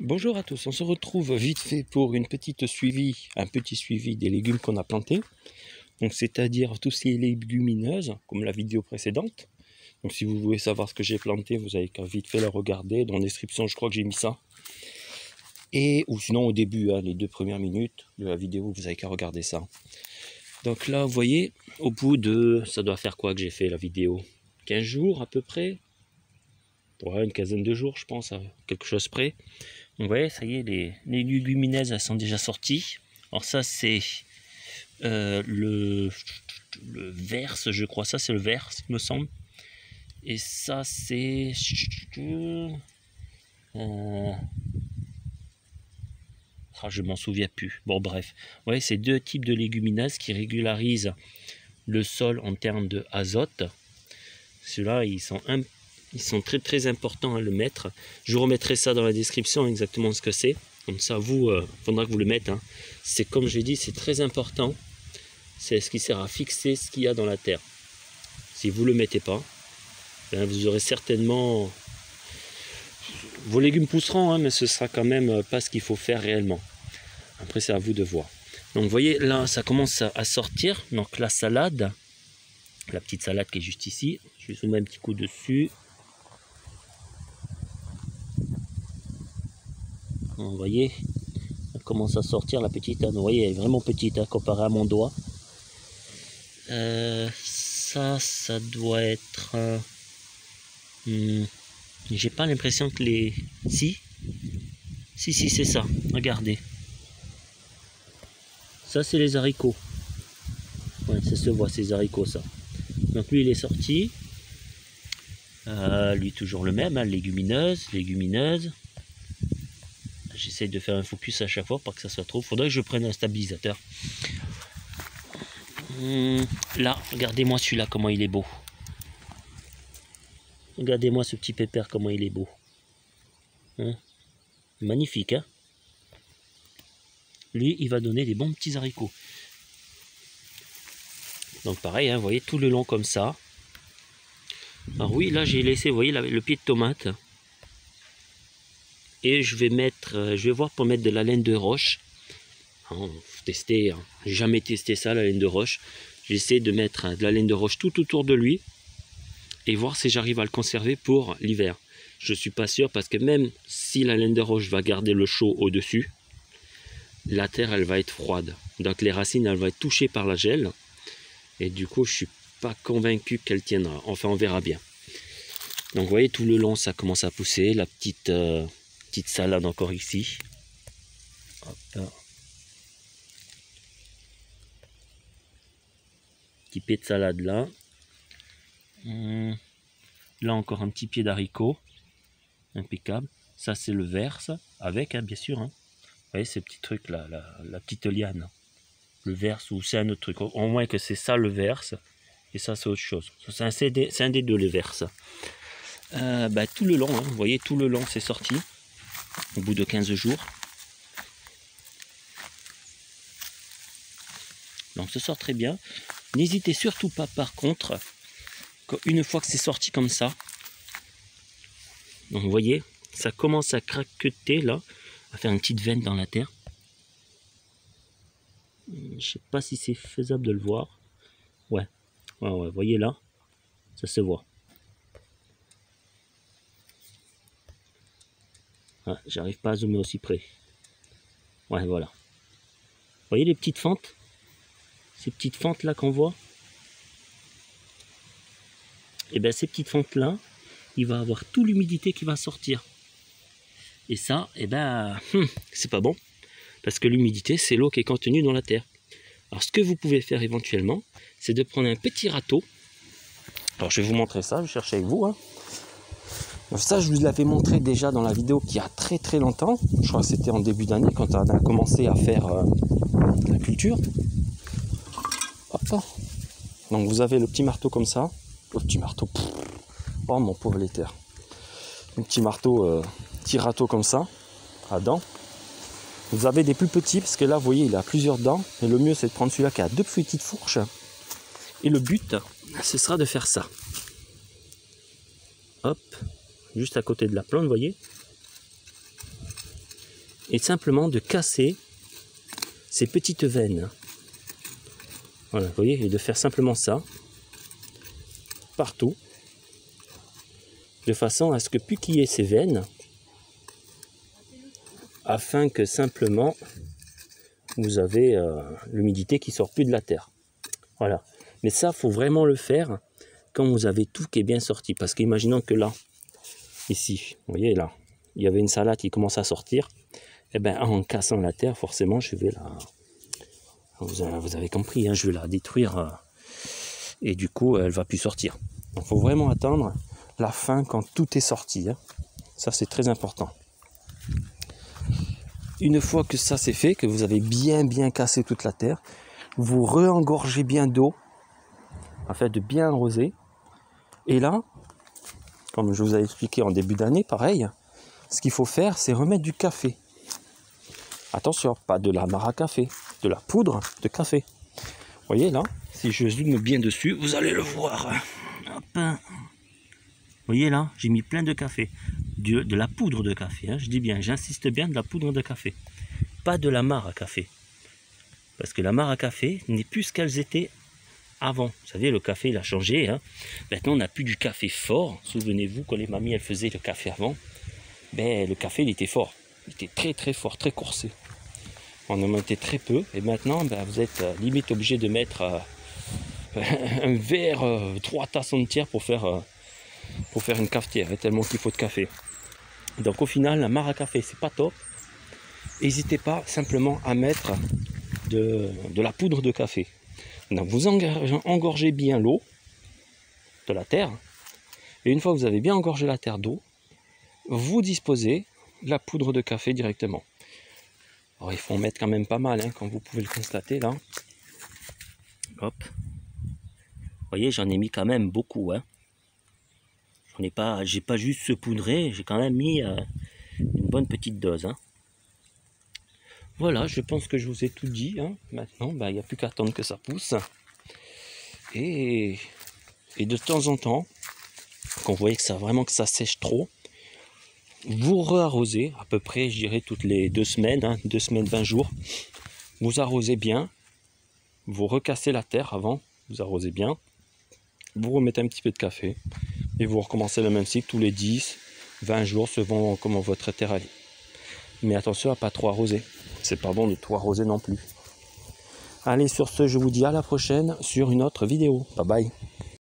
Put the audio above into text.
Bonjour à tous, on se retrouve vite fait pour un petit suivi des légumes qu'on a plantés. Donc c'est-à-dire tous ces légumineuses, comme la vidéo précédente. Donc si vous voulez savoir ce que j'ai planté, vous avez qu'à vite fait la regarder. Dans la description, je crois que j'ai mis ça. Ou sinon au début, les 2 premières minutes de la vidéo, vous avez qu'à regarder ça. Donc là, vous voyez, au bout de... ça doit faire quoi que j'ai fait la vidéo? 15 jours à peu près? Ouais, une quinzaine de jours, je pense, à quelque chose près. Vous voyez, ça y est, les légumineuses, elles sont déjà sorties. Alors ça, c'est le verse, je crois. Ça, c'est le verse, il me semble. Et ça, c'est... je m'en souviens plus. Bon, bref. Vous voyez, c'est 2 types de légumineuses qui régularisent le sol en termes d'azote. Ceux-là, ils sont très très importants à le mettre. Je vous remettrai ça dans la description, exactement ce que c'est. Comme ça, il faudra que vous le mettez. C'est comme je l'ai dit, c'est très important. C'est ce qui sert à fixer ce qu'il y a dans la terre. Si vous ne le mettez pas, ben vous aurez certainement... Vos légumes pousseront, mais ce sera quand même pas ce qu'il faut faire réellement. Après, c'est à vous de voir. Donc, vous voyez, là, ça commence à sortir. Donc, la salade, la petite salade qui est juste ici. Je vais zoomer un petit coup dessus. Vous voyez, elle commence à sortir la petite. Vous voyez, elle est vraiment petite comparée à mon doigt. Ça doit être... j'ai pas l'impression que les... Si, c'est ça. Regardez. Ça, c'est les haricots. Ouais, ça se voit, ces haricots, ça. Donc, lui, il est sorti. Lui, toujours le même, légumineuse. J'essaie de faire un focus à chaque fois pour que ça soit trop. Faudrait que je prenne un stabilisateur. Là, regardez-moi celui-là, comment il est beau. Regardez-moi ce petit pépère, comment il est beau. Magnifique, hein? Lui, il va donner des bons petits haricots. Donc pareil, vous voyez, tout le long comme ça. Alors oui, là j'ai laissé, vous voyez, le pied de tomate. Et je vais voir pour mettre de la laine de roche. Faut tester, j'ai jamais testé ça, la laine de roche. J'essaie de mettre de la laine de roche tout autour de lui. Et voir si j'arrive à le conserver pour l'hiver. Je suis pas sûr parce que même si la laine de roche va garder le chaud au-dessus, la terre elle va être froide. Donc les racines elles vont être touchées par la gel. Et du coup je suis pas convaincu qu'elle tiendra. Enfin on verra bien. Donc vous voyez tout le long ça commence à pousser. La petite salade encore ici. Hop là. Petit pied de salade là. Là encore un petit pied d'haricot. Impeccable. Ça c'est le verse. Avec bien sûr. Vous voyez ces petits trucs là. La petite liane. Le verse ou c'est un autre truc. Au moins que c'est ça le verse. Et ça c'est autre chose. C'est un des deux le verse. Tout le long. Vous voyez tout le long c'est sorti. Au bout de 15 jours. Donc ça sort très bien. N'hésitez surtout pas par contre, une fois que c'est sorti comme ça, donc vous voyez, ça commence à craqueter là, à faire une petite veine dans la terre. Je sais pas si c'est faisable de le voir. Ouais, vous voyez là, ça se voit. J'arrive pas à zoomer aussi près. Ouais, voilà. Vous voyez les petites fentes? Ces petites fentes là qu'on voit? Et bien ces petites fentes là, il va avoir toute l'humidité qui va sortir. Et ça, c'est pas bon. Parce que l'humidité, c'est l'eau qui est contenue dans la terre. Alors ce que vous pouvez faire éventuellement, c'est de prendre un petit râteau. Alors je vais vous montrer ça, je cherche avec vous. Ça, je vous l'avais montré déjà dans la vidéo qui a très très longtemps. Je crois que c'était en début d'année quand on a commencé à faire la culture. Hop. Donc vous avez le petit marteau comme ça. Le petit marteau. Oh mon pauvre Léther. Un petit marteau, petit râteau comme ça, à dents. Vous avez des plus petits, parce que là, vous voyez, il a plusieurs dents. Et le mieux, c'est de prendre celui-là qui a 2 petites fourches. Et le but, ce sera de faire ça. Hop, juste à côté de la plante, vous voyez. est simplement de casser ces petites veines. Voilà, vous voyez, et de faire simplement ça, partout, de façon à ce que plus qu'il y ait ces veines, afin que simplement vous avez l'humidité qui sort plus de la terre. Voilà. Mais ça, il faut vraiment le faire quand vous avez tout qui est bien sorti. Parce qu'imaginons que là, ici, vous voyez là, il y avait une salade qui commence à sortir. Et bien en cassant la terre, forcément, je vais la... Vous avez compris, hein, je vais la détruire. Et du coup, elle ne va plus sortir. Donc il faut vraiment attendre la fin quand tout est sorti. Hein. Ça, c'est très important. Une fois que ça c'est fait, que vous avez bien cassé toute la terre, vous re-engorgez bien d'eau, afin de bien arroser. Et là, comme je vous avais expliqué en début d'année, pareil, ce qu'il faut faire, c'est remettre du café. Attention, pas de la mare à café, de la poudre de café. Vous voyez là, si je zoome bien dessus, vous allez le voir. Hop. Vous voyez là, j'ai mis plein de café. De la poudre de café, hein, je dis bien, j'insiste bien, de la poudre de café. Pas de la mare à café. Parce que la mare à café n'est plus ce qu'elles étaient avant. Vous savez, le café, il a changé. Hein. Maintenant, on n'a plus du café fort. Souvenez-vous, quand les mamies, elles faisaient le café avant, ben, le café, il était fort. Il était très fort, très coursé. On en mettait très peu. Et maintenant, ben, vous êtes limite obligé de mettre un verre, 3 tasses entières pour faire une cafetière. Tellement qu'il faut de café. Donc au final, la mare à café, c'est pas top. N'hésitez pas simplement à mettre de la poudre de café. Donc vous engorgez bien l'eau de la terre. Et une fois que vous avez bien engorgé la terre d'eau, vous disposez la poudre de café directement. Alors il faut en mettre quand même pas mal, hein, comme vous pouvez le constater là. Hop. Vous voyez, j'en ai mis quand même beaucoup. Hein. J'ai pas juste saupoudré, j'ai quand même mis une bonne petite dose. Hein. Voilà, je pense que je vous ai tout dit. Hein. Maintenant, il n'y a plus qu'à attendre que ça pousse. Et de temps en temps, quand vous voyez que ça sèche trop, vous re-arrosez à peu près, je dirais, toutes les 2 semaines, hein, 2 semaines, 20 jours. Vous arrosez bien, vous recassez la terre avant, vous arrosez bien, vous remettez un petit peu de café et vous recommencez le même cycle tous les 10, 20 jours selon comment votre terre est. Mais attention à ne pas trop arroser. C'est pas bon de trop arroser non plus. Allez, sur ce, je vous dis à la prochaine sur une autre vidéo. Bye bye.